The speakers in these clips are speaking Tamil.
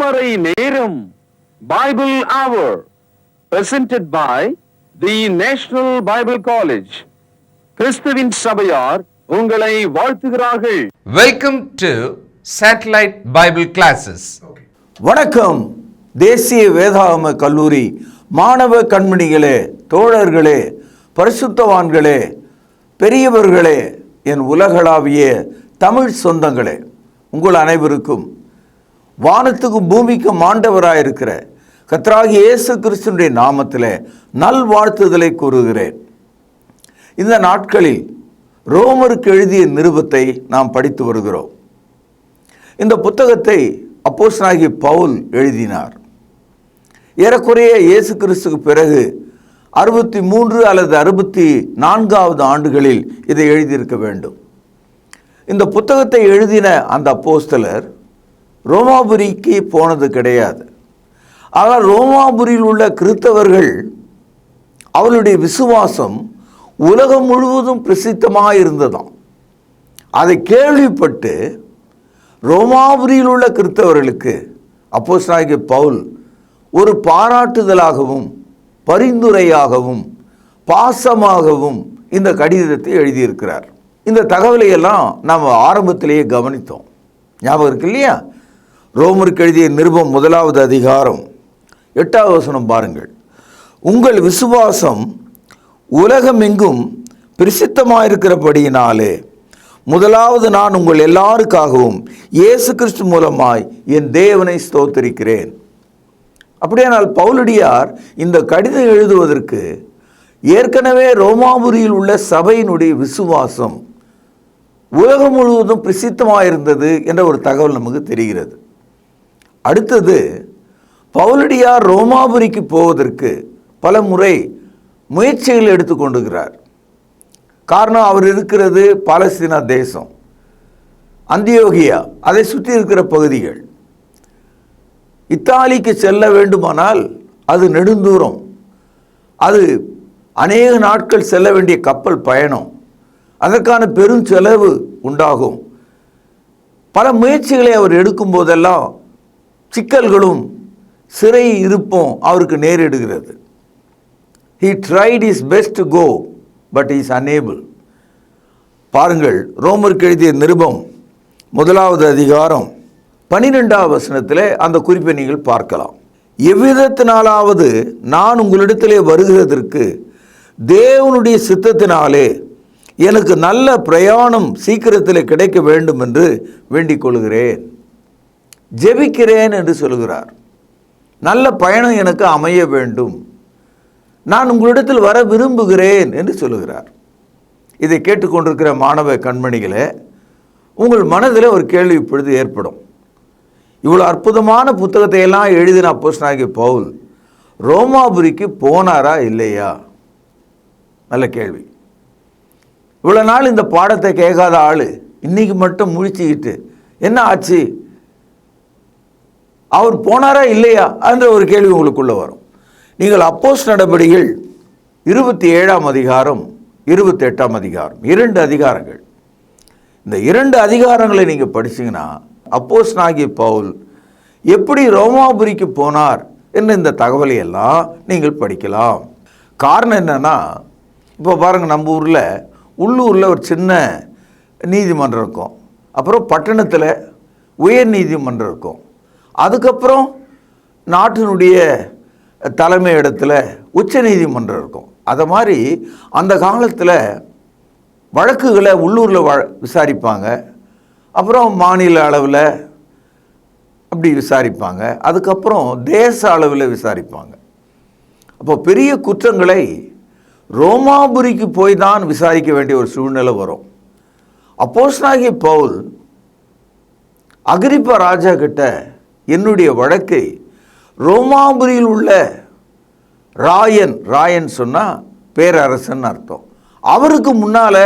அதிகாலை நேரம் பைபிள் அவர் presented by the National Bible College. கிறிஸ்துவின் சபையார் உங்களை வாழ்த்துகிறார்கள். Welcome to Satellite Bible Classes. வணக்கம். தேசிய வேதாகம கல்லூரி மாணவ கண்மணிகளே, தோழர்களே, பரிசுத்தவான்களே, பெரியவர்களே, என் உலகளாவிய தமிழ் சொந்தங்களே, உங்கள் அனைவருக்கும் வானத்துக்கும் பூமிக்கும் ஆண்டவராயிருக்கிற கர்த்தராகிய இயேசு கிறிஸ்துவினுடைய நாமத்திலே நல்வாழ்த்துதலை கூறுகிறேன். இந்த நாட்களில் ரோமருக்கு எழுதிய நிருபத்தை நாம் படித்து வருகிறோம். இந்த புத்தகத்தை அப்போஸ்தலனாகிய பவுல் எழுதினார். ஏறக்குறைய இயேசு கிறிஸ்துக்கு பிறகு 63 அல்லது 64வது ஆண்டுகளில் இதை எழுதியிருக்க வேண்டும். இந்த புத்தகத்தை எழுதின அந்த அப்போஸ்தலர் ரோமாபுரிக்கு போனது கிடையாது. ஆனால் ரோமாபுரியில் உள்ள கிறிஸ்தவர்கள் அவருடைய விசுவாசம் உலகம் முழுவதும் பிரசித்தமாக இருந்ததாம். அதை கேள்விப்பட்டு ரோமாபுரியில் உள்ள கிறிஸ்தவர்களுக்கு அப்போஸ்தலனாகிய பவுல் ஒரு பாராட்டுதலாகவும் பரிந்துரையாகவும் பாசமாகவும் இந்த கடிதத்தை எழுதியிருக்கிறார். இந்த தகவலை எல்லாம் நாம் ஆரம்பத்திலேயே கவனித்தோம். ஞாபகம் இருக்கு இல்லையா? ரோமருக்கு எழுதிய நிருபம் 1வது அதிகாரம் 8வது வசனம் பாருங்கள். உங்கள் விசுவாசம் உலகமெங்கும் பிரசித்தமாயிருக்கிறபடியினாலே முதலாவது நான் உங்கள் எல்லாருக்காகவும் இயேசு கிறிஸ்து மூலமாய் என் தேவனை ஸ்தோத்திரிக்கிறேன். அப்படியானால் பவுலடியார் இந்த கடிதம் எழுதுவதற்கு ஏற்கனவே ரோமாபுரியில் உள்ள சபையினுடைய விசுவாசம் உலகம் முழுவதும் பிரசித்தமாயிருந்தது என்ற ஒரு தகவல் நமக்கு தெரிகிறது. அடுத்தது, பவுலடியார் ரோமாபுரிக்கு போவதற்கு பல முறை முயற்சிகள் எடுத்துக்கொண்டுகிறார். காரணம், அவர் இருக்கிறது பாலஸ்தீனா தேசம், அந்தியோகியா, அதை சுற்றி இருக்கிற பகுதிகள். இத்தாலிக்கு செல்ல வேண்டுமானால் அது நெடுந்தூரம், அது அநேக நாட்கள் செல்ல வேண்டிய கப்பல் பயணம், அதற்கான பெரும் செலவு உண்டாகும். பல முயற்சிகளை அவர் எடுக்கும் போதெல்லாம் சிக்கல்களும் சிறை இருப்பும் அவருக்கு நேரிடுகிறது. He tried his best to go, but he is unable. பாருங்கள், ரோமருக்கு எழுதிய நிருபம் 1வது அதிகாரம் 12வது வசனத்திலே அந்த குறிப்பை நீங்கள் பார்க்கலாம். எவ்விதத்தினாலாவது நான் உங்களிடத்திலே வருகிறதற்கு தேவனுடைய சித்தத்தினாலே எனக்கு நல்ல பிரயாணம் சீக்கிரத்தில் கிடைக்க வேண்டும் என்று வேண்டிக் கொள்கிறேன், ஜெபிக்கிறேன் என்று சொல்கிறார். நல்ல பயணம் எனக்கு அமைய வேண்டும், நான் உங்களிடத்தில் வர விரும்புகிறேன் என்று சொல்லுகிறார். இதை கேட்டுக்கொண்டிருக்கிற மாணவ கண்மணிகளே, உங்கள் மனதில் ஒரு கேள்வி இப்பொழுது ஏற்படும். இவ்வளோ அற்புதமான புத்தகத்தை எல்லாம் எழுதின அப்போஸ்தலனாகிய பவுல் ரோமாபுரிக்கு போனாரா இல்லையா? நல்ல கேள்வி. இவ்வளோ நாள் இந்த பாடத்தை கேட்காத ஆள் இன்னைக்கு மட்டும் முழிச்சுக்கிட்டு என்ன ஆச்சு, அவர் போனாரா இல்லையா என்ற ஒரு கேள்வி உங்களுக்குள்ள வரும். நீங்கள் அப்போஸ்தலர் நடபடிகள் 27ஆம் அதிகாரம் 28ஆம் அதிகாரம் 2 அதிகாரங்கள், இந்த 2 அதிகாரங்களை நீங்கள் படிச்சீங்கன்னா அப்போஸ்தலனாகிய பவுல் எப்படி ரோமாபுரிக்கு போனார் என்ற இந்த தகவலை எல்லாம் நீங்கள் படிக்கலாம். காரணம் என்னன்னா, இப்போ பாருங்கள், நம்ம ஊரில் உள்ளூரில் ஒரு சின்ன நீதிமன்றம் இருக்கும், அப்புறம் பட்டணத்தில் உயர் நீதிமன்றம் இருக்கும், அதுக்கப்புறம் நாட்டினுடைய தலைமை இடத்துல உச்ச நீதிமன்றம் இருக்கும். அதை மாதிரி அந்த காலத்தில் வழக்குகளை உள்ளூரில் விசாரிப்பாங்க, அப்புறம் மாநில அளவில் அப்படி விசாரிப்பாங்க, அதுக்கப்புறம் தேச அளவில் விசாரிப்பாங்க. அப்போ பெரிய குற்றங்களை ரோமாபுரிக்கு போய் தான் விசாரிக்க வேண்டிய ஒரு சூழ்நிலை வரும். அப்போஸ்தலனாகிய பவுல் அகிரிப்பா ராஜா கிட்ட என்னுடைய வழக்கை ரோமாபுரியில் உள்ள ராயன் சொன்னால் பேரரசன் அர்த்தம், அவருக்கு முன்னால்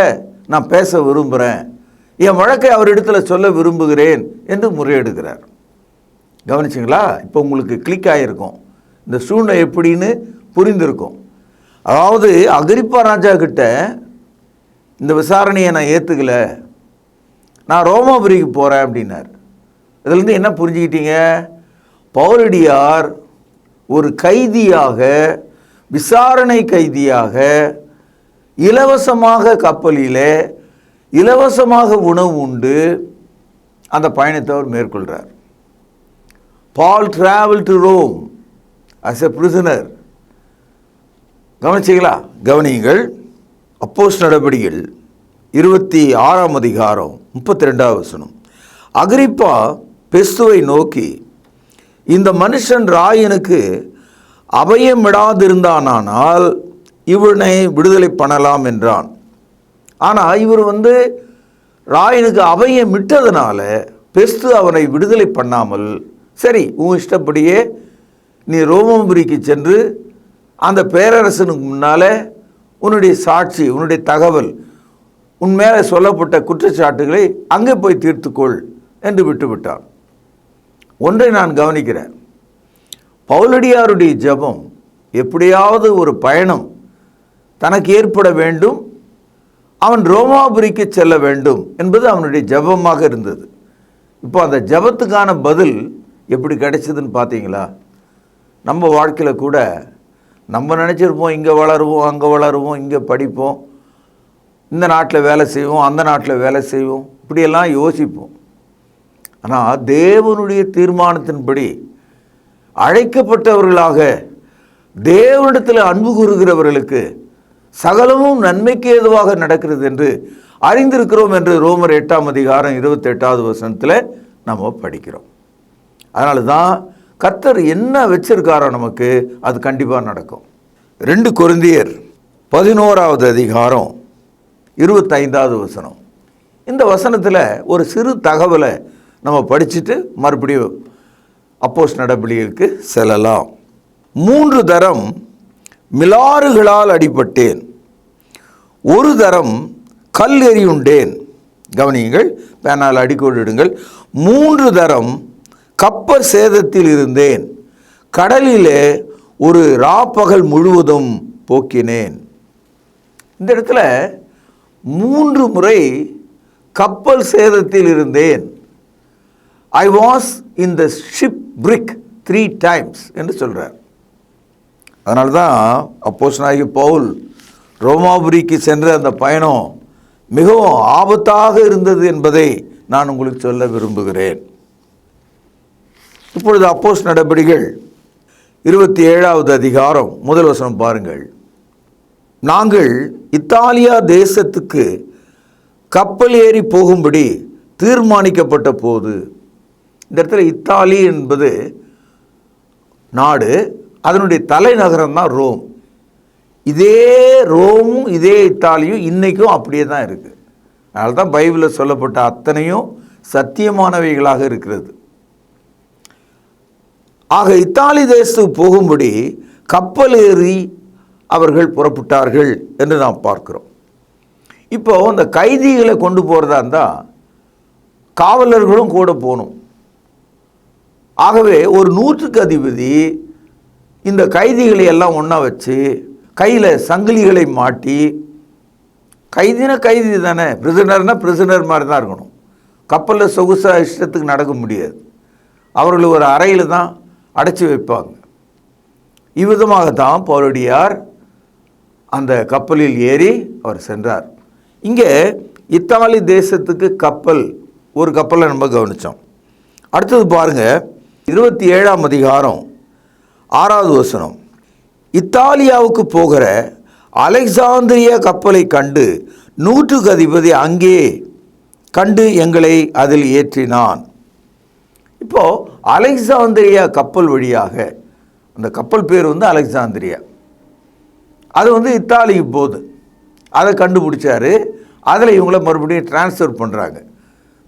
நான் பேச விரும்புகிறேன், என் வழக்கை அவரிடத்துல சொல்ல விரும்புகிறேன் என்று முறையிடுகிறார். கவனிச்சிங்களா? இப்போ உங்களுக்கு கிளிக் ஆகிருக்கும், இந்த சூழ்நிலை எப்படின்னு புரிந்திருக்கும். அதாவது அகிரிப்பா ராஜா கிட்ட இந்த விசாரணையை நான் ஏற்றுக்கலை, நான் ரோமாபுரிக்கு போகிறேன் அப்படின்னார். இதுலேருந்து என்ன புரிஞ்சுக்கிட்டீங்க? பவுலடியார் ஒரு கைதியாக, விசாரணை கைதியாக, இலவசமாக கப்பலிலே இலவசமாக உணவு உண்டு அந்த பயணத்தை அவர் மேற்கொள்கிறார். Paul travel to Rome as a prisoner. கவனிச்சிங்களா? கவனியுங்கள். அப்போஸ்தலர் நடபடிகள் 26ஆம் அதிகாரம் 32வது வசனம். அகிரிப்பா பெஸ்துவை நோக்கி, இந்த மனுஷன் ராயனுக்கு அபயம் விடாதிருந்தானால் இவனை விடுதலை பண்ணலாம் என்றான். ஆனால் இவர் ராயனுக்கு அபயம் விட்டதுனால பெஸ்து அவனை விடுதலை பண்ணாமல், சரி உன் இஷ்டப்படியே நீ ரோமபுரிக்கு சென்று அந்த பேரரசனுக்கு முன்னால் உன்னுடைய சாட்சி, உன்னுடைய தகவல், உன் மேலே சொல்லப்பட்ட குற்றச்சாட்டுகளை அங்கே போய் தீர்த்துக்கொள் என்று விட்டுவிட்டான். ஒன்றை நான் கவனிக்கிறேன். பவுலடியாருடைய ஜெபம் எப்படியாவது ஒரு பயணம் தனக்கு ஏற்பட வேண்டும், அவன் ரோமாபுரிக்கு செல்ல வேண்டும் என்பது அவனுடைய ஜெபமாக இருந்தது. இப்போ அந்த ஜெபத்துக்கான பதில் எப்படி கிடைச்சதுன்னு பார்த்தீங்களா? நம்ம வாழ்க்கையில் கூட நம்ம நினச்சிருப்போம், இங்கே வளருவோம், அங்கே வளருவோம், இங்கே படிப்போம், இந்த நாட்டில் வேலை செய்வோம், அந்த நாட்டில் வேலை செய்வோம், இப்படியெல்லாம் யோசிப்போம். ஆனால் தேவனுடைய தீர்மானத்தின்படி அழைக்கப்பட்டவர்களாக தேவனிடத்தில் அன்பு கூறுகிறவர்களுக்கு சகலமும் நன்மைக்கு ஏதுவாக நடக்கிறது என்று அறிந்திருக்கிறோம் என்று ரோமர் 8ஆம் அதிகாரம் 28வது வசனத்தில் நம்ம படிக்கிறோம். அதனால தான் கர்த்தர் என்ன வச்சிருக்காரோ நமக்கு அது கண்டிப்பாக நடக்கும். 2 கொரிந்தியர் 11வது அதிகாரம் 25வது வசனம். இந்த வசனத்தில் ஒரு சிறு தகவலை நம்ம படிச்சுட்டு மறுபடியும் அப்போஸ்தலர் நடபடிகளுக்கு செல்லலாம். 3 தரம் மிலாறுகளால் அடிபட்டேன், ஒரு தரம் கல் எறியுண்டேன். கவனியுங்கள், பேனால் அடிக்கோடிடுங்கள். 3 தரம் கப்பல் சேதத்தில் இருந்தேன், கடலிலே ஒரு ராப்பகல் முழுவதும் போக்கினேன். இந்த இடத்துல 3 முறை கப்பல் சேதத்தில் இருந்தேன். I was in the shipwreck 3 times என்று சொல்கிறார். அதனால தான் அப்போஸ்தலனாகிய பவுல் ரோமாபுரிக்கு சென்ற அந்த பயணம் மிகவும் ஆபத்தாக இருந்தது என்பதை நான் உங்களுக்கு சொல்ல விரும்புகிறேன். இப்பொழுது அப்போஸ்தலர் நடபடிகள் 27வது அதிகாரம் 1 வசனம் பாருங்கள். நாங்கள் இத்தாலியா தேசத்துக்கு கப்பல் ஏறி போகும்படி தீர்மானிக்கப்பட்ட போது, இந்த இடத்துல இத்தாலி என்பது நாடு, அதனுடைய தலைநகரம் தான் ரோம். இதே ரோமும் இதே இத்தாலியும் இன்றைக்கும் அப்படியே தான் இருக்குது. அதனால தான் பைபிளில் சொல்லப்பட்ட அத்தனையும் சத்தியமானவைகளாக இருக்கிறது. ஆக இத்தாலி தேசத்துக்கு போகும்படி கப்பல் ஏறி அவர்கள் புறப்பட்டார்கள் என்று நாம் பார்க்கிறோம். இப்போ அந்த கைதிகளை கொண்டு போகிறதா இருந்தால் காவலர்களும் கூட போகணும். ஆகவே ஒரு 100க்கு அதிபதி இந்த கைதிகளை எல்லாம் ஒன்றா வச்சு கையில் சங்கிலிகளை மாட்டி, கைதினா கைதி தானே, பிரிசனர்னா பிரிசனர் மாதிரி தான் இருக்கணும். கப்பலில் சொகுசாக இஷ்டத்துக்கு நடக்க முடியாது. அவர்கள் ஒரு அறையில் தான் அடைச்சி வைப்பாங்க. இவ்விதமாகத்தான் பவுலடியார் அந்த கப்பலில் ஏறி அவர் சென்றார். இங்கே இத்தாலி தேசத்துக்கு கப்பல், ஒரு கப்பலை நம்ம கவனித்தோம். அடுத்தது பாருங்கள், 27ஆம் அதிகாரம் 6வது வசனம். இத்தாலியாவுக்கு போகிற அலெக்சாந்திரியா கப்பலை கண்டு 100க்கு அதிபதி அங்கே கண்டு எங்களை அதில் ஏற்றினான். இப்போது அலெக்சாந்திரியா கப்பல் வழியாக, அந்த கப்பல் பேர் அலெக்சாந்திரியா, அது இத்தாலிக்கு போகுது. அதை கண்டுபிடிச்சாரு. அதில் இவங்கள மறுபடியும் டிரான்ஸ்ஃபர் பண்ணுறாங்க.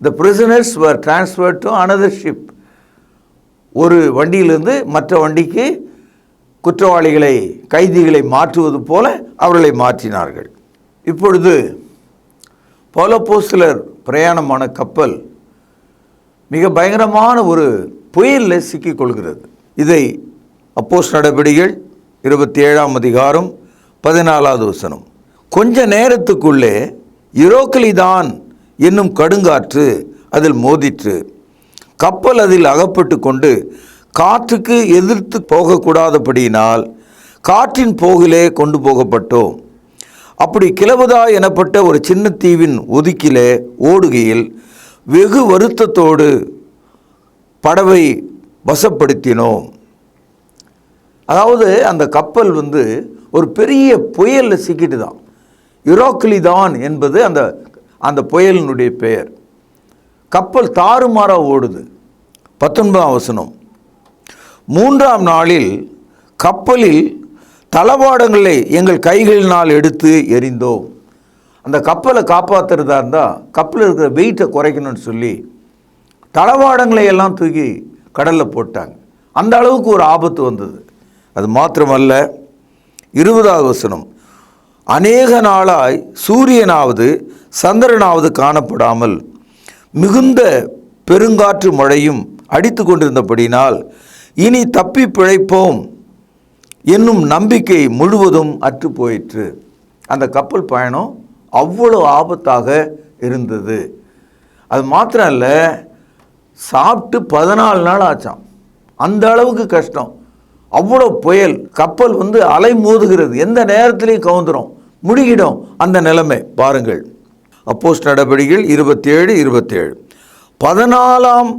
The prisoners were transferred to another ship. ஒரு வண்டியிலிருந்து மற்ற வண்டிக்கு குற்றவாளிகளை, கைதிகளை மாற்றுவது போல அவர்களை மாற்றினார்கள். இப்பொழுது பவுலப்போஸ்தலர் பிரயாணமான கப்பல் மிக பயங்கரமான ஒரு புயலில் சிக்கிக்கொள்கிறது. இதை அப்போஸ்தலர் நடபடிகள் 27ஆம் அதிகாரம் 14வது வசனம். கொஞ்ச நேரத்துக்குள்ளே யுரோக்லிதான் என்னும் கடுங்காற்று அதில் மோதிற்று, கப்பல் அதில் அகப்பட்டு கொண்டு காற்றுக்கு எதிர்த்து போகக்கூடாதபடியினால் காற்றின் போகிலே கொண்டு போகப்பட்டோம். அப்படி கிளவுதா எனப்பட்ட ஒரு சின்ன தீவின் ஒதுக்கிலே ஓடுகையில் வெகு வருத்தத்தோடு படவை வசப்படுத்தினோம். அதாவது அந்த கப்பல் ஒரு பெரிய புயலில் சிக்கிட்டு தான். யுரோக்லிதான் என்பது அந்த புயலினுடைய பெயர். கப்பல் தாறுமாறாக ஓடுது. 19ஆம் வசனம், 3ஆம் நாளில் கப்பலில் தளவாடங்களை எங்கள் கைகளினால் எடுத்து எறிந்தோம். அந்த கப்பலை காப்பாற்றுறதா இருந்தால் கப்பலில் இருக்கிற வெயிட்டை குறைக்கணும்னு சொல்லி தளவாடங்களை எல்லாம் தூக்கி கடலில் போட்டாங்க. அந்த அளவுக்கு ஒரு ஆபத்து வந்தது. அது மாத்திரமல்ல, 20ஆவது வசனம், அநேக நாளாய் சூரியனாவது சந்திரனாவது காணப்படாமல் மிகுந்த பெருங்காற்று மழையும் அடித்து கொண்டிருந்தபடினால் இனி தப்பி பிழைப்போம் என்னும் நம்பிக்கை முழுவதும் அற்று போயிற்று. அந்த கப்பல் பயணம் அவ்வளோ ஆபத்தாக இருந்தது. அது மாத்திரம் இல்லை, சாப்பிட்டு 14 நாள் ஆச்சாம். அந்த அளவுக்கு கஷ்டம். அவ்வளோ புயல். கப்பல் அலை மோதுகிறது, எந்த நேரத்திலையும் கவுந்துரும், முழுகிடும். அந்த நிலைமை பாருங்கள். அப்போஸ்தலர் நடபடிகள் 27:27. 14ஆம்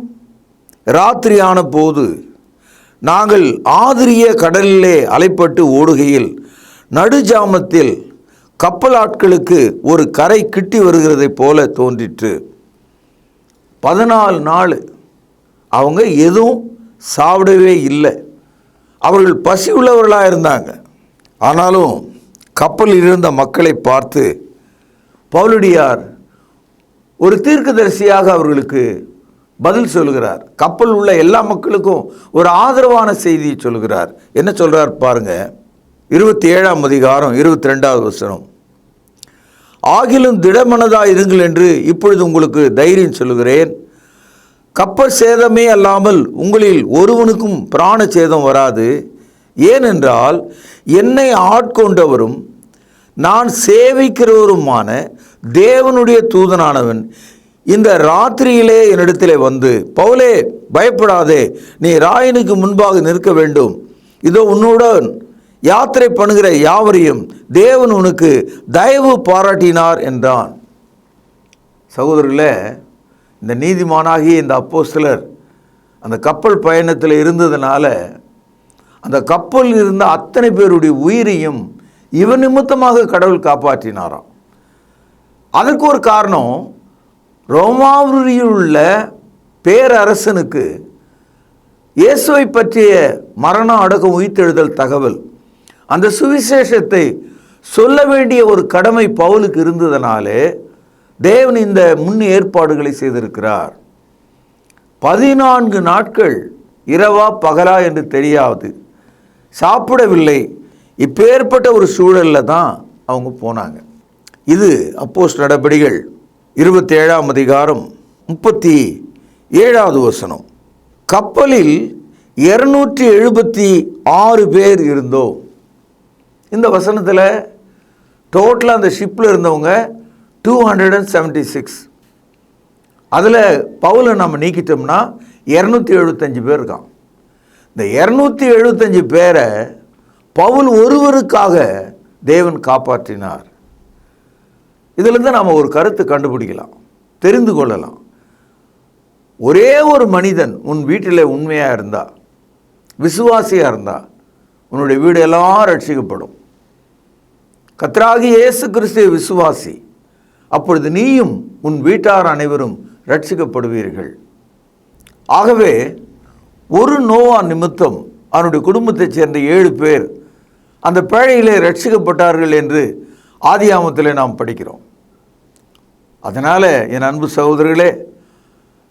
ராத்திரியான போது நாங்கள் ஆதிரிய கடலிலே அலைப்பட்டு ஓடுகையில் நடுஜாமத்தில் கப்பலாட்களுக்கு ஒரு கரை கிட்டி வருகிறதைப் போல தோன்றிற்று. 14 நாள் அவங்க எதுவும் சாப்பிடவே இல்லை. அவர்கள் பசி உள்ளவர்களாக இருந்தாங்க. ஆனாலும் கப்பலில் இருந்த மக்களை பார்த்து பவுலடியார் ஒரு தீர்க்கதரிசியாக அவர்களுக்கு பதில் சொல்கிறார். கப்பல் உள்ள எல்லா மக்களுக்கும் ஒரு ஆதரவான செய்தியை சொல்கிறார். என்ன சொல்கிறார் பாருங்க. 27ஆம் அதிகாரம் 22ஆவது வசனம், ஆகிலும் திடமனதாக இருங்கள் என்று இப்பொழுது உங்களுக்கு தைரியம் சொல்லுகிறேன். கப்பல் சேதமே அல்லாமல் உங்களில் ஒருவனுக்கும் பிராண சேதம் வராது. ஏனென்றால் என்னை ஆட்கொண்டவரும் நான் சேவிக்கிறவருமான தேவனுடைய தூதனானவன் இந்த ராத்திரியிலே என்னிடத்திலே வந்து, பவுலே பயப்படாதே, நீ ராயனுக்கு முன்பாக நிற்க வேண்டும். இதோ உன்னுடன் யாத்திரை பண்ணுகிற யாவரையும் தேவன் உனக்கு தயவு பாராட்டினார் என்றான். சகோதரர்களே, இந்த நீதிமானாகிய இந்த அப்போஸ்தலர் அந்த கப்பல் பயணத்தில் இருந்ததுனால அந்த கப்பலில் இருந்த அத்தனை பேருடைய உயிரையும் இவன் நிமித்தமாக கடவுள் காப்பாற்றினாராம். அதற்கு ஒரு காரணம், ரோமாபுரியில் உள்ள பேரரசனுக்கு இயேசுவை பற்றிய மரணம் அடக்கம் உயிர்த்தெழுதல் தகவல், அந்த சுவிசேஷத்தை சொல்ல வேண்டிய ஒரு கடமை பவுலுக்கு இருந்ததனாலே தேவன் இந்த முன் ஏற்பாடுகளை செய்திருக்கிறார். 14 நாட்கள் இரவா பகலா என்று தெரியாது, சாப்பிடவில்லை. இப்பேற்பட்ட ஒரு சூழலில் தான் அவங்க போனாங்க. இது அப்போஸ்தலர் நடபடிகள் 27ஆம் அதிகாரம் 37ஆவது வசனம். கப்பலில் 276 பேர் இருந்தோம். இந்த வசனத்தில் டோட்டலாக அந்த ஷிப்பில் இருந்தவங்க 276. அதில் பவுலை நம்ம நீக்கிட்டோம்னா 275 பேர் இருக்கான். இந்த 275 பேரை பவுல் ஒருவருக்காக தேவன் காப்பாற்றினார். இதிலிருந்து நாம் ஒரு கருத்து கண்டுபிடிக்கலாம், தெரிந்து கொள்ளலாம். ஒரே ஒரு மனிதன் உன் வீட்டில் உண்மையாக இருந்தா, விசுவாசியாக இருந்தா, உன்னுடைய வீடு எல்லாம் ரட்சிக்கப்படும். கர்த்தராகிய இயேசு கிறிஸ்துவை விசுவாசி, அப்பொழுது நீயும் உன் வீட்டார் அனைவரும் ரட்சிக்கப்படுவீர்கள். ஆகவே ஒரு நோவா நிமித்தம் அவனுடைய குடும்பத்தைச் சேர்ந்த 7 பேர் அந்த பேழையிலே ரட்சிக்கப்பட்டார்கள் என்று ஆதியாகமத்திலே நாம் படிக்கிறோம். அதனால் என் அன்பு சகோதரர்களே,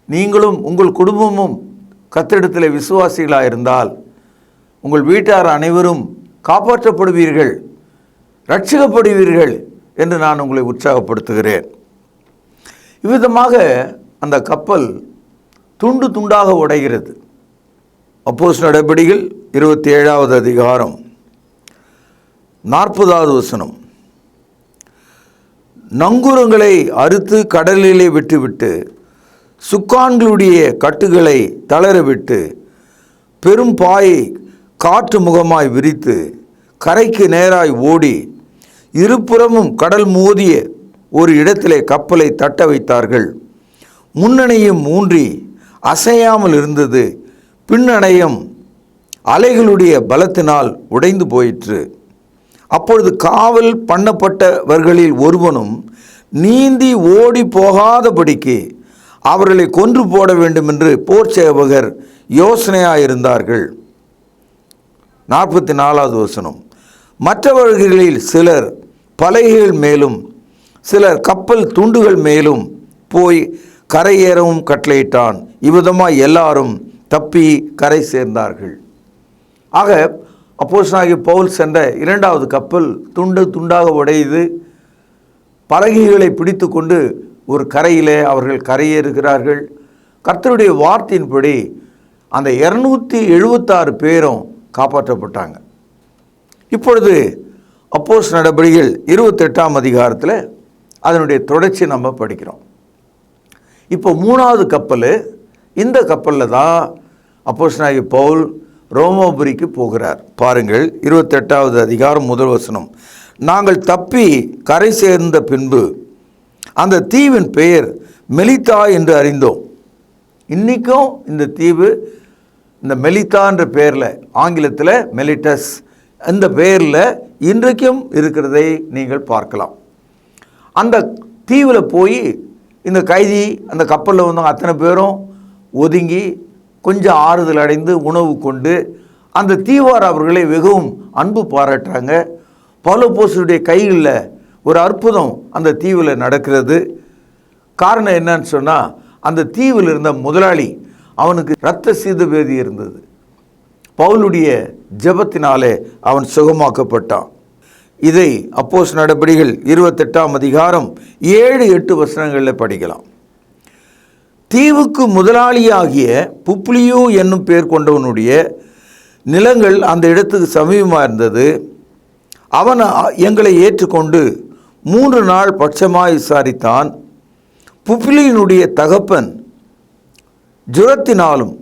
நீங்களும் உங்கள் குடும்பமும் கர்த்தரிடத்திலே விசுவாசிகளாக இருந்தால் உங்கள் வீட்டார் அனைவரும் காப்பாற்றப்படுவீர்கள், ரட்சிக்கப்படுவீர்கள் என்று நான் உங்களை உற்சாகப்படுத்துகிறேன். இவ்விதமாக அந்த கப்பல் துண்டு துண்டாக உடைகிறது. அப்போஸ்தலர் நடபடிகள் 27ஆவது அதிகாரம் 40ஆவது வசனம், நங்கூரங்களை அறுத்து கடலிலே விட்டுவிட்டு சுக்கான்களுடைய கட்டுகளை தளரவிட்டு பெரும் பாயை காற்று முகமாய் விரித்து கரைக்கு நேராய் ஓடி இருபுறமும் கடல் மோதிய ஒரு இடத்திலே கப்பலை தட்ட வைத்தார்கள். முன்னணையும் ஊன்றி அசையாமல் இருந்தது, பின்னணையம் அலைகளுடைய பலத்தினால் உடைந்து போயிற்று. அப்பொழுது காவல் பண்ணப்பட்டவர்களில் ஒருவனும் நீந்தி ஓடி போகாதபடிக்கு அவர்களை கொன்று போட வேண்டும் என்று போர் சேவகர் யோசனையாயிருந்தார்கள். 44வது வசனம். மற்றவர்களில் சிலர் பலகைகள் மேலும் சிலர் கப்பல் துண்டுகள் மேலும் போய் கரையேறவும் கட்டளையிட்டான். இவ்விதமாய் எல்லாரும் தப்பி கரை சேர்ந்தார்கள். ஆக அப்போஸ்தலனாகிய பவுல் சென்ற 2வது கப்பல் துண்டாக உடையுது. பலகைகளை பிடித்து கொண்டு ஒரு கரையிலே அவர்கள் கரையேறுகிறார்கள். கர்த்தருடைய வார்த்தையின்படி அந்த 276 பேரும் காப்பாற்றப்பட்டாங்க. இப்பொழுது அப்போஸ்தலர் நடபடிகள் 28ஆம் அதிகாரத்தில் அதனுடைய தொடர்ச்சி நம்ம படிக்கிறோம். இப்போ 3வது கப்பல், இந்த கப்பலில் தான் அப்போஸ்தலனாகிய பவுல் ரோமாபுரிக்கு போகிறார். பாருங்கள், 28வது அதிகாரம் 1 வசனம். நாங்கள் தப்பி கரை சேர்ந்த பின்பு அந்த தீவின் பெயர் மெலித்தா என்று அறிந்தோம். இன்றைக்கும் இந்த தீவு இந்த மெலித்தா என்ற பெயரில், ஆங்கிலத்தில் மெலிட்டஸ், இந்த பெயரில் இன்றைக்கும் இருக்கிறதை நீங்கள் பார்க்கலாம். அந்த தீவில் போய் இந்த கைதி அந்த கப்பலில் வந்தவங்க அத்தனை பேரும் ஒதுங்கி கொஞ்சம் ஆறுதல் அடைந்து உணவு கொண்டு அந்த தீவார் அவர்களை மிகவும் அன்பு பாராட்டுறாங்க. பவுலப்போஸ்தலருடைய கைகளில் ஒரு அற்புதம் அந்த தீவில் நடக்கிறது. காரணம் என்னன்னு சொன்னால், அந்த தீவில் இருந்த முதலாளி அவனுக்கு இரத்த சீதபேதி இருந்தது. பவுலுடைய ஜெபத்தினாலே அவன் சுகமாக்கப்பட்டான். இதை அப்போஸ்தலர் நடபடிகள் 28ஆம் அதிகாரம் 7-8 வசனங்களில் படிக்கலாம். தீவுக்கு முதலாளியாகிய புப்ளியு என்னும் பேர் கொண்டவனுடைய நிலங்கள் அந்த இடத்துக்கு சமீபமாக இருந்தது. அவன் எங்களை ஏற்றுக்கொண்டு 3 நாள் பட்சமாய் விசாரித்தான். புப்ளியினுடைய தகப்பன் ஜுரத்தினாலும்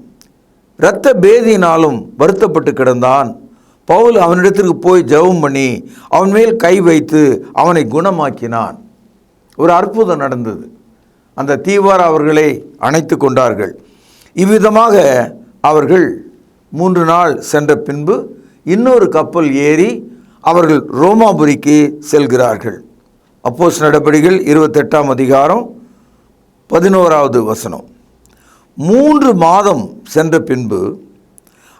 இரத்த பேதியினாலும் வருத்தப்பட்டு கிடந்தான். பவுல் அவனிடத்திற்கு போய் ஜெபம் பண்ணி அவன் மேல் கை வைத்து அவனை குணமாக்கினான். ஒரு அற்புதம் நடந்தது. அந்த தீவார் அவர்களை அணைத்து கொண்டார்கள். இவ்விதமாக அவர்கள் 3 நாள் சென்ற பின்பு இன்னொரு கப்பல் ஏறி அவர்கள் ரோமாபுரிக்கு செல்கிறார்கள். அப்போஸ்தலர் நடபடிகள் 28ஆம் அதிகாரம் 11வது வசனம். 3 மாதம் சென்ற பின்பு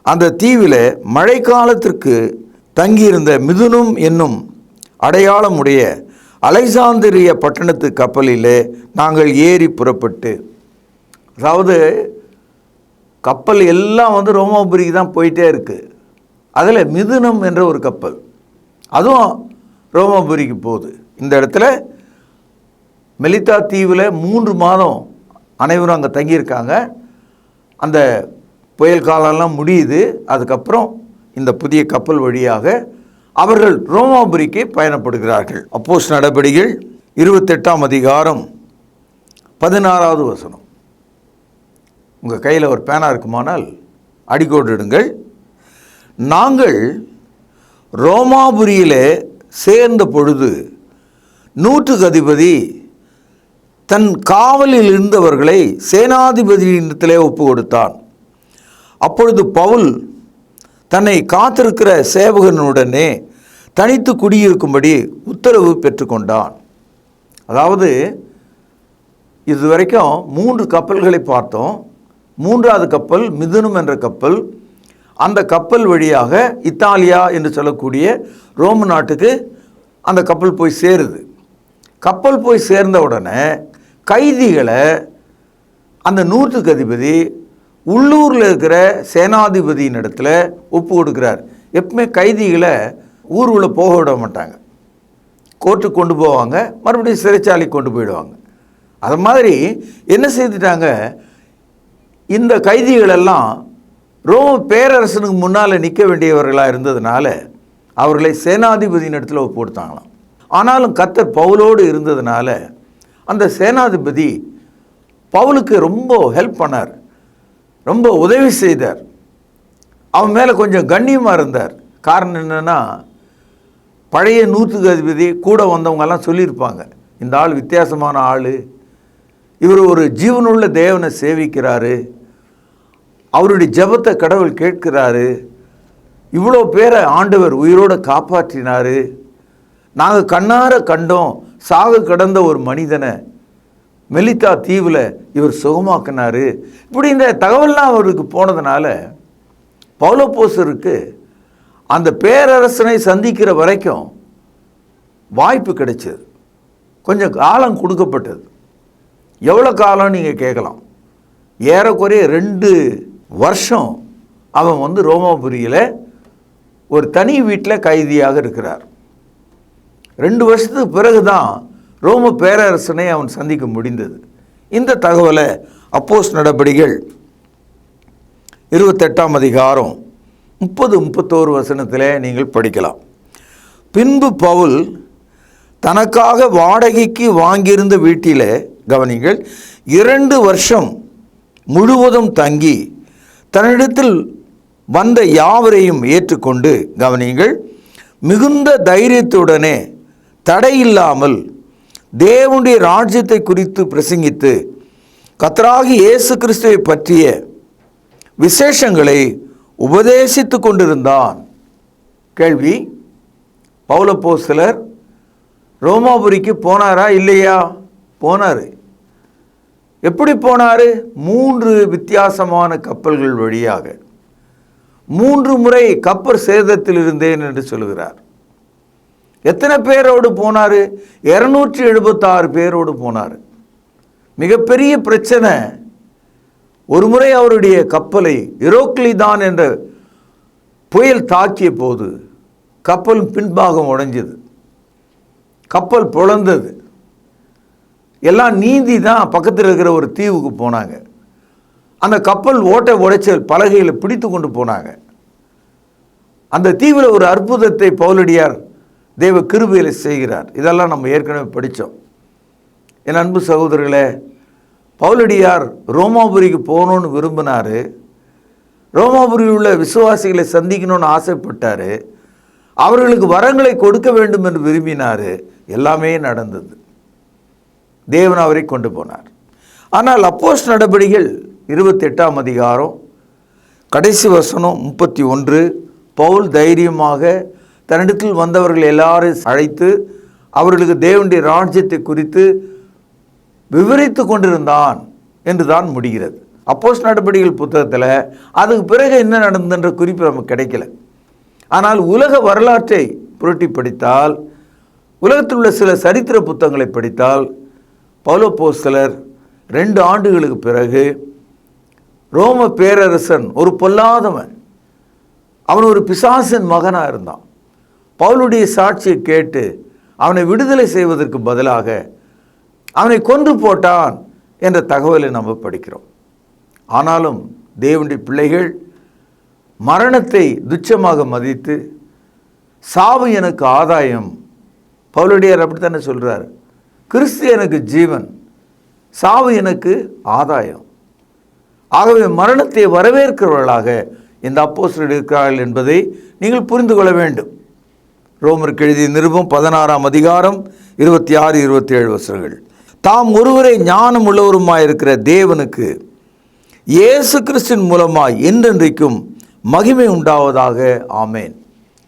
அந்த தீவில் மழைக்காலத்திற்கு தங்கியிருந்த மிதுனும் என்னும் அடையாளமுடைய அலெக்சாந்திரிய பட்டணத்து கப்பலிலே நாங்கள் ஏறி புறப்பட்டு, அதாவது கப்பல் எல்லாம் ரோமாபுரிக்கு தான் போயிட்டே இருக்குது. அதில் மிதுனம் என்ற ஒரு கப்பல், அதுவும் ரோமாபுரிக்கு போகுது. இந்த இடத்துல மெலித்தா தீவில் 3 மாதம் அனைவரும் அங்கே தங்கியிருக்காங்க. அந்த புயல் காலம்லாம் முடியுது. அதுக்கப்புறம் இந்த புதிய கப்பல் வழியாக அவர்கள் ரோமாபுரிக்கு பயணப்படுகிறார்கள். அப்போஸ்தலர் நடபடிகள் 28ஆம் அதிகாரம் 16வது வசனம். உங்கள் கையில் ஒரு பேனா இருக்குமானால் அடிக்கோடிடுங்கள். நாங்கள் ரோமாபுரியிலே சேர்ந்த பொழுது நூற்றுக்கு அதிபதி தன் காவலில் இருந்தவர்களை சேனாதிபதியிடத்திலே ஒப்பு கொடுத்தான். அப்பொழுது பவுல் தன்னை காத்திருக்கிற சேவகனுடனே தனித்து குடியிருக்கும்படி உத்தரவு பெற்றுக்கொண்டான். அதாவது இதுவரைக்கும் 3 கப்பல்களை பார்த்தோம். 3வது கப்பல் மிதுனம் என்ற கப்பல். அந்த கப்பல் வழியாக இத்தாலியா என்று சொல்லக்கூடிய ரோம நாட்டுக்கு அந்த கப்பல் போய் சேருது. கப்பல் போய் சேர்ந்த உடனே கைதிகளை அந்த 100க்கு அதிபதி உள்ளூரில் இருக்கிற சேனாதிபதியின் இடத்துல ஒப்பு கொடுக்குறார். எப்பவுமே கைதிகளை ஊருக்குள்ளே போக விட மாட்டாங்க. கோர்ட்டுக்கு கொண்டு போவாங்க, மறுபடியும் சிறைச்சாலைக்கு கொண்டு போயிடுவாங்க. அது மாதிரி என்ன செய்துட்டாங்க, இந்த கைதிகளெல்லாம் ரோம பேரரசனுக்கு முன்னால் நிற்க வேண்டியவர்களாக இருந்ததுனால அவர்களை சேனாதிபதியின் இடத்துல ஒப்பு கொடுத்தாங்களாம். ஆனாலும் கர்த்தர் பவுலோடு இருந்ததுனால அந்த சேனாதிபதி பவுலுக்கு ரொம்ப ஹெல்ப் பண்ணார், ரொம்ப உதவி செய்தார். அவன் மேலே கொஞ்சம் கண்ணியமாக இருந்தார். காரணம் என்னென்னா, பழைய நூற்றுக்கு அதிபதி கூட வந்தவங்கெல்லாம் சொல்லியிருப்பாங்க, இந்த ஆள் வித்தியாசமான ஆள், இவர் ஒரு ஜீவனுள்ள தேவனை சேவிக்கிறாரு, அவருடைய ஜெபத்தை கடவுள் கேட்கிறாரு, இவ்வளோ பேரை ஆண்டவர் உயிரோடு காப்பாற்றினார், நாங்கள் கண்ணார கண்டோம் சாக கடந்த ஒரு மனிதனை மெலித்தா தீவில் இவர் சுகமாக்கினார். இப்படி இந்த தகவல்லாம் அவருக்கு போனதுனால பவுலப்போஸ்தலருக்கு அந்த பேரரசனை சந்திக்கிற வரைக்கும் வாய்ப்பு கிடைச்சது. கொஞ்சம் காலம் கொடுக்கப்பட்டது. எவ்வளோ காலம் நீங்கள் கேட்கலாம். ஏறக்குறைய 2 வருஷம் அவன் ரோமாபுரியில் ஒரு தனி வீட்டில் கைதியாக இருக்கிறார். 2 வருஷத்துக்கு பிறகு தான் ரோம பேரரசனை அவன் சந்திக்க முடிந்தது. இந்த தகவலை அப்போஸ்தலர் நடபடிகள் 28ஆம் அதிகாரம் 30-31 வசனத்தில் நீங்கள் படிக்கலாம். பின்பு பவுல் தனக்காக வாடகைக்கு வாங்கியிருந்த வீட்டில் கவனிங்கள் 2 வருஷம் முழுவதும் தங்கி தன்னிடத்தில் வந்த யாவரையும் ஏற்றுக்கொண்டு கவனிங்கள் மிகுந்த தைரியத்துடனே தடையில்லாமல் தேவனுடைய ராஜ்யத்தை குறித்து பிரசங்கித்து கர்த்தராகிய இயேசு கிறிஸ்துவை பற்றிய விசேஷங்களை உபதேசித்து கொண்டிருந்தான். கேள்வி, பவுலப்போஸ்தலர் ரோமாபுரிக்கு போனாரா இல்லையா? போனார். எப்படி போனார்? 3 வித்தியாசமான கப்பல்கள் வழியாக. 3 முறை கப்பல் சேதத்தில் இருந்தேன் என்று சொல்கிறார். எத்தனை பேரோடு போனார்? 276 பேரோடு போனார். மிகப்பெரிய பிரச்சனை. ஒரு முறை அவருடைய கப்பலை இரோக்லிதான் என்ற புயல் தாக்கிய போது கப்பல் பின்பாகம் உடைஞ்சது, கப்பல் பொளந்தது. எல்லாம் நீந்தி தான் பக்கத்தில் இருக்கிற ஒரு தீவுக்கு போனாங்க. அந்த கப்பல் ஓட்டை உடைச்சல் பலகையில் பிடித்து கொண்டு போனாங்க. அந்த தீவில் ஒரு அற்புதத்தை பவுலடியார் தேவ கிருபையில் செய்கிறார். இதெல்லாம் நம்ம ஏற்கனவே படித்தோம். என் அன்பு சகோதரர்களே, பவுலடியார் ரோமாபுரிக்கு போகணுன்னு விரும்பினார். ரோமாபுரியில் உள்ள விசுவாசிகளை சந்திக்கணும்னு ஆசைப்பட்டார். அவர்களுக்கு வரங்களை கொடுக்க வேண்டும் என்று விரும்பினார். எல்லாமே நடந்தது. தேவன் அவரை கொண்டு போனார். ஆனால் அப்போஸ்தலர் நடபடிகள் 28ஆம் அதிகாரம் கடைசி வசனம் 31, பவுல் தைரியமாக தன்னிடத்தில் வந்தவர்கள் எல்லாரையும் அழைத்து அவர்களுக்கு தேவனுடைய ராஜ்யத்தை குறித்து விவரித்து கொண்டிருந்தான் என்று தான் முடிகிறது. அப்போஸ்தலர் நடபடிகள் புத்தகத்தில் அதுக்கு பிறகு என்ன நடந்ததுன்ற குறிப்பு நமக்கு கிடைக்கல. ஆனால் உலக வரலாற்றை புரட்டி படித்தால், உலகத்தில் உள்ள சில சரித்திர புத்தகங்களை படித்தால், பவுலப்போஸ்தலர் 2 ஆண்டுகளுக்கு பிறகு ரோம பேரரசன் ஒரு பொல்லாதவன், அவன் ஒரு பிசாசின் மகனாக இருந்தான். பவுலுடைய சாட்சியை கேட்டு அவனை விடுதலை செய்வதற்கு பதிலாக அவனை கொன்று போட்டான் என்ற தகவலை நம்ம படிக்கிறோம். ஆனாலும் தேவனுடைய பிள்ளைகள் மரணத்தை துச்சமாக மதித்து சாவு எனக்கு ஆதாயம், பவுலடியார் அப்படித்தானே சொல்கிறார், கிறிஸ்து எனக்கு ஜீவன், சாவு எனக்கு ஆதாயம். ஆகவே மரணத்தை வரவேற்கிறவர்களாக இந்த அப்போஸ்தலர்கள் இருக்கிறார்கள் என்பதை நீங்கள் புரிந்து கொள்ள வேண்டும். ரோமருக்கு எழுதிய நிருபம் 16ஆம் அதிகாரம் 26-27 வசனங்கள். தாம் ஒருவரே ஞானம் உள்ளவருமாயிருக்கிற தேவனுக்கு இயேசு கிறிஸ்துவின் மூலமாய் என்றென்றைக்கும் மகிமை உண்டாவதாக, ஆமேன்.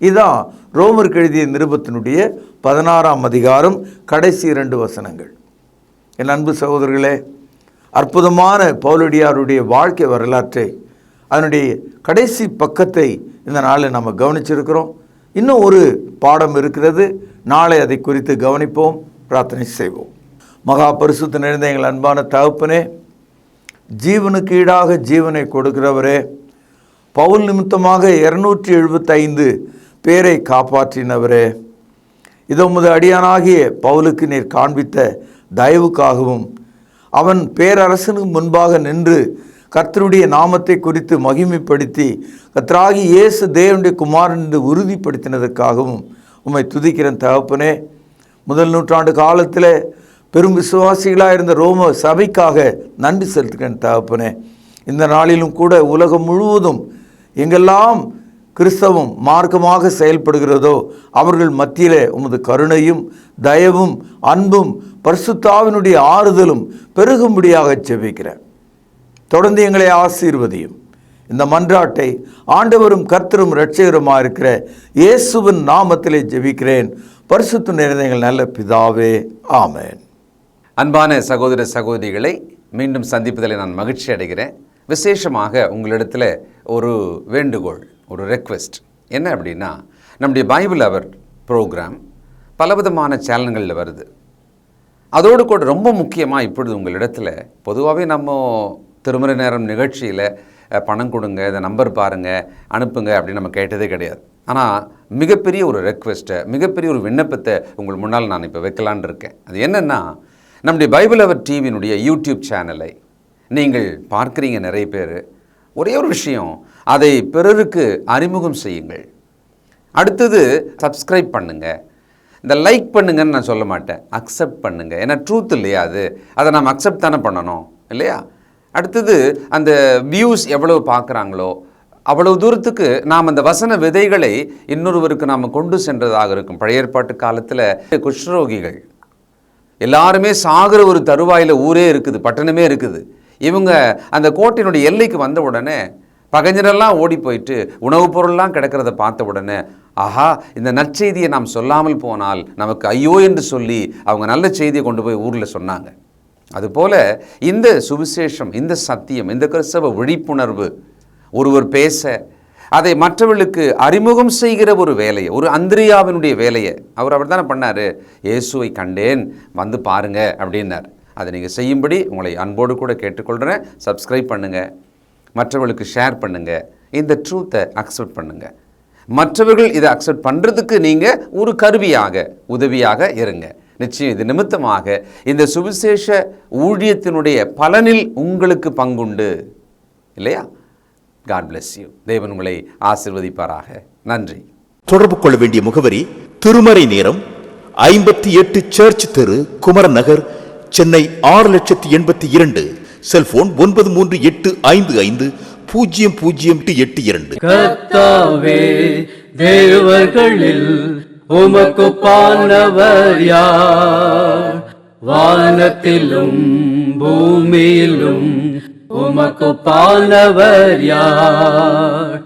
இதுதான் ரோமருக்கு எழுதிய நிருபத்தினுடைய 16ஆம் அதிகாரம் கடைசி 2 வசனங்கள். என் அன்பு சகோதரர்களே, அற்புதமான பவுலடியாருடைய வாழ்க்கை வரலாற்றை, அதனுடைய கடைசி பக்கத்தை இந்த நாளில் நம்ம கவனிச்சிருக்கிறோம். இன்னும் ஒரு பாடம் இருக்கிறது. நாளை அதை குறித்து கவனிப்போம், பிரார்த்தனை செய்வோம். மகா பரிசுத்த நிறைந்த எங்கள் அன்பான தகப்பனே, ஜீவனுக்கு ஈடாக ஜீவனை கொடுக்கிறவரே, பவுல் நிமித்தமாக 275 பேரை காப்பாற்றினவரே, இதோ உமது அடியானாகிய பவுலுக்கு நீர் காண்பித்த தயவுக்காகவும் அவன் பேரரசனுக்கு முன்பாக நின்று கர்த்தருடைய நாமத்தை குறித்து மகிமைப்படுத்தி கர்த்தராகிய இயேசு தேவனுடைய குமாரன் என்று உறுதிப்படுத்தினதற்காகவும் உம்மை துதிக்கிறேன் தகப்பனே. 1 நூற்றாண்டு காலத்தில் பெரும் விசுவாசிகளாக இருந்த ரோம சபைக்காக நன்றி செலுத்துகிறேன் தகப்பனே. இந்த நாளிலும் கூட உலகம் முழுவதும் எங்கெல்லாம் கிறிஸ்தவம் மார்க்கமாக செயல்படுகிறதோ அவர்கள் மத்தியிலே உமது கருணையும் தயவும் அன்பும் பரிசுத்தாவினுடைய ஆறுதலும் பெருகும்படியாக ஜெபிக்கிறேன். தொடர்ந்து எங்களை ஆசீர்வதியும். இந்த மன்றாட்டை ஆண்டவரும் கர்த்தரும் இரட்சகருமாக இருக்கிற இயேசுவின் நாமத்திலே ஜெபிக்கிறேன். பரிசுத்த நிறைந்த எங்கள் நல்ல பிதாவே, ஆமென். அன்பான சகோதர சகோதரிகளை மீண்டும் சந்திப்பதில் நான் மகிழ்ச்சி அடைகிறேன். விசேஷமாக உங்களிடத்தில் ஒரு வேண்டுகோள், ஒரு ரெக்வெஸ்ட் என்ன அப்படின்னா, நம்முடைய பைபிள் அவர் ப்ரோக்ராம் பலவிதமான சேனல்களில் வருது. அதோடு கூட ரொம்ப முக்கியமாக இப்பொழுது உங்களிடத்தில் பொதுவாகவே நம்ம திருமண நேரம் நிகழ்ச்சியில் பணம் கொடுங்க, இந்த நம்பர் பாருங்கள், அனுப்புங்க அப்படின்னு நம்ம கேட்டதே கிடையாது. ஆனால் மிகப்பெரிய ஒரு ரெக்வெஸ்ட்டை, மிகப்பெரிய ஒரு விண்ணப்பத்தை உங்கள் முன்னால் நான் இப்போ வைக்கலான் இருக்கேன். அது என்னென்னா, நம்முடைய பைபிள் அவர் டிவியினுடைய யூடியூப் சேனலை நீங்கள் பார்க்குறீங்க நிறைய பேர். ஒரே ஒரு விஷயம், அதை பிறருக்கு அறிமுகம் செய்யுங்கள். அடுத்தது சப்ஸ்கிரைப் பண்ணுங்கள். இந்த லைக் பண்ணுங்கன்னு நான் சொல்ல மாட்டேன், அக்செப்ட் பண்ணுங்கள். ஏன்னா ட்ரூத் இல்லையா அது, அதை நாம் அக்செப்ட் தானே பண்ணணும் இல்லையா? அடுத்தது அந்த வியூஸ் எவ்வளவு பார்க்குறாங்களோ அவ்வளவு தூரத்துக்கு நாம் அந்த வசன விதைகளை இன்னொருவருக்கு நாம் கொண்டு சென்றதாக இருக்கும். பழைய ஏற்பாட்டு காலத்தில் குஷ்ரோகிகள் எல்லாருமே சாகிற ஒரு தருவாயில் ஊரே இருக்குது, பட்டணமே இருக்குது. இவங்க அந்த கோட்டையினுடைய எல்லைக்கு வந்த உடனே பகைஞரெல்லாம் ஓடி போயிட்டு உணவுப் பொருள்லாம் கிடக்கிறத பார்த்த உடனே, ஆஹா, இந்த நற்செய்தியை நாம் சொல்லாமல் போனால் நமக்கு ஐயோ என்று சொல்லி அவங்க நல்ல செய்தியை கொண்டு போய் ஊரில் சொன்னாங்க. அதுபோல் இந்த சுவிசேஷம், இந்த சத்தியம், இந்த கிறிஸ்தவ விழிப்புணர்வு ஒருவர் பேச அதை மற்றவர்களுக்கு அறிமுகம் செய்கிற ஒரு வேலையை, ஒரு அந்திரியாவினுடைய வேலையை அவர் தானே பண்ணார். இயேசுவை கண்டேன், வந்து பாருங்க அப்படின்னார். அதை நீங்கள் செய்யும்படி உங்களை அன்போடு கூட கேட்டுக்கொள்கிறேன். சப்ஸ்கிரைப் பண்ணுங்கள், மற்றவர்களுக்கு ஷேர் பண்ணுங்கள், இந்த ட்ரூத்தை அக்செப்ட் பண்ணுங்கள். மற்றவர்கள் இதை அக்செப்ட் பண்ணுறதுக்கு நீங்கள் ஒரு கருவியாக, உதவியாக இருங்க. நிச்சயம் இது நிமித்தமாக இந்த சுவிசேஷ ஊழியத்தினுடைய பலனில் உங்களுக்கு பங்குண்டு இல்லையா? God bless you. தேவன் உங்களை ஆசீர்வதிப்பாராக. நன்றி. தொடர்பு கொள்ள வேண்டிய முகவரி: திருமறை நேரம், 58 சர்ச் தெரு, குமரன் நகர், சென்னை 6082. செல்போன் 9385500882. கர்த்தாவே, தேவர்களில் உமக்குப்பானவர் யார்? வானத்திலும் பூமியிலும் உமக்குப்பானவர் யார்?